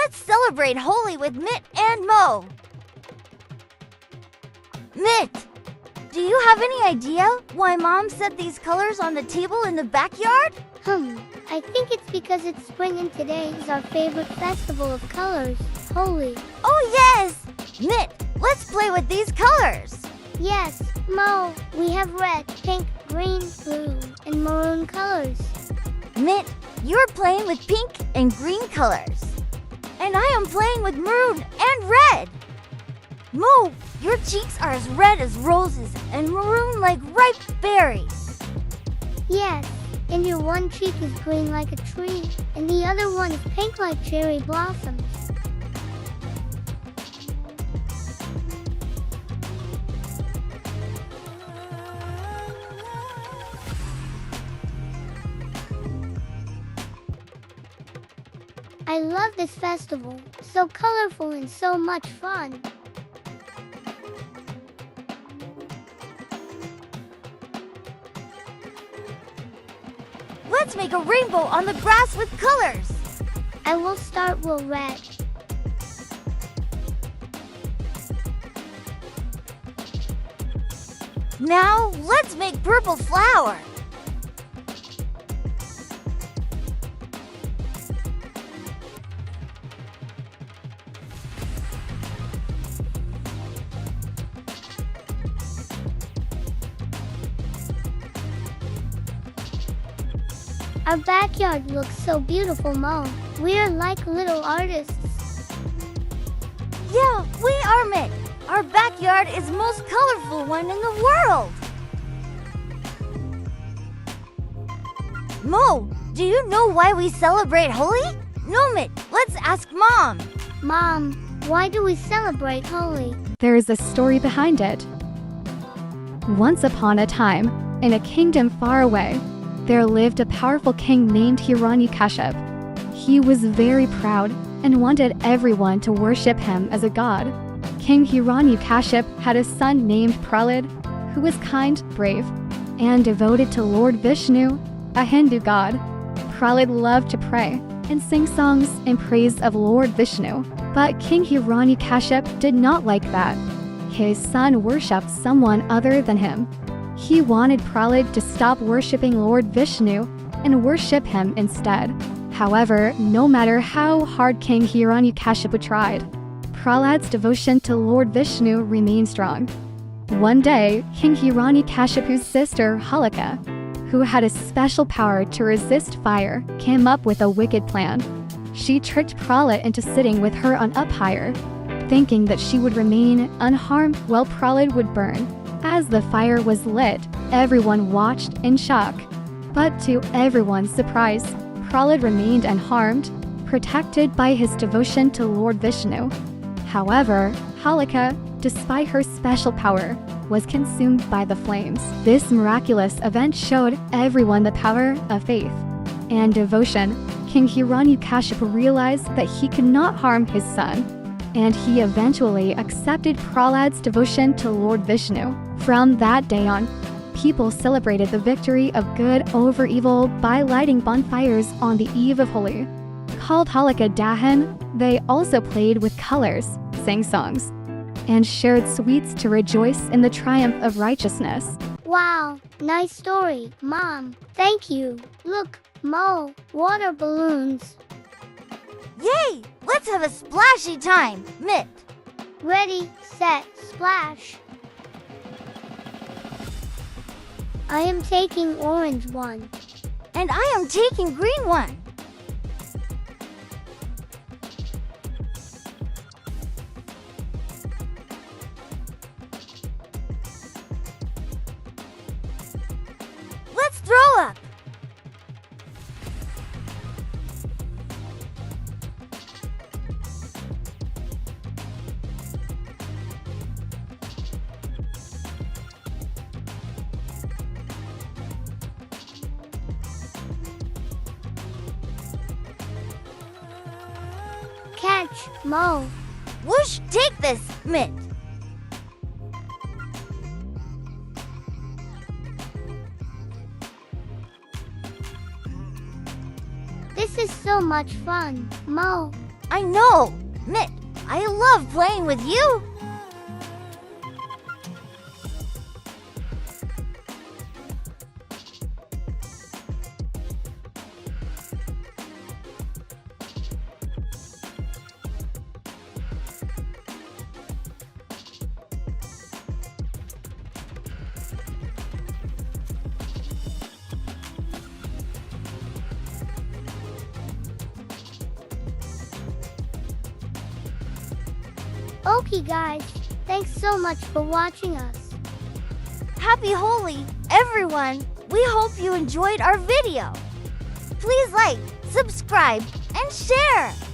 let's celebrate Holi with Mit&Mo. Mit, do you have any idea why Mom set these colors on the table in the backyard? I think it's because it's spring and today is our favorite festival of colors, Holi. Oh yes! Mit, let's play with these colors. Yes, Mo, we have red, pink, green, blue, and maroon colors. Mit, you're playing with pink and green colors. And I am playing with maroon and red. Mo, your cheeks are as red as roses and maroon like ripe berries. Yes, and your one cheek is green like a tree, and the other one is pink like cherry blossoms. I love this festival, so colorful and so much fun. Let's make a rainbow on the grass with colors. I will start with red. Now, let's make purple flower. Our backyard looks so beautiful, Mo. We are like little artists. Yeah, we are, Mit. Our backyard is the most colorful one in the world. Mo, do you know why we celebrate Holi? No, Mit, let's ask Mom. Mom, why do we celebrate Holi? There is a story behind it. Once upon a time, in a kingdom far away, there lived a powerful king named Hiranyakashipu. He was very proud and wanted everyone to worship him as a god. King Hiranyakashipu had a son named Prahlad, who was kind, brave, and devoted to Lord Vishnu, a Hindu god. Prahlad loved to pray and sing songs in praise of Lord Vishnu, but King Hiranyakashipu did not like that. His son worshipped someone other than him. He wanted Prahlad to stop worshipping Lord Vishnu and worship him instead. However, no matter how hard King Hiranyakashipu tried, Prahlad's devotion to Lord Vishnu remained strong. One day, King Hiranyakashipu's sister Holika, who had a special power to resist fire, came up with a wicked plan. She tricked Prahlad into sitting with her on up higher, thinking that she would remain unharmed while Prahlad would burn. As the fire was lit, everyone watched in shock. But to everyone's surprise, Prahlad remained unharmed, protected by his devotion to Lord Vishnu. However, Holika, despite her special power, was consumed by the flames. This miraculous event showed everyone the power of faith and devotion. King Hiranyakashipu realized that he could not harm his son, and he eventually accepted Prahlad's devotion to Lord Vishnu. From that day on, people celebrated the victory of good over evil by lighting bonfires on the eve of Holi. Called Holika Dahan, they also played with colors, sang songs, and shared sweets to rejoice in the triumph of righteousness. Wow, nice story, Mom. Thank you. Look, Mo, water balloons. Yay! Let's have a splashy time, Mit. Ready, set, splash. I am taking orange one. And I am taking green one. Let's throw up. Catch, Mo. Whoosh, take this, Mit. This is so much fun, Mo. I know! Mit, I love playing with you! Okay guys, thanks so much for watching us. Happy Holi, everyone! We hope you enjoyed our video. Please like, subscribe, and share!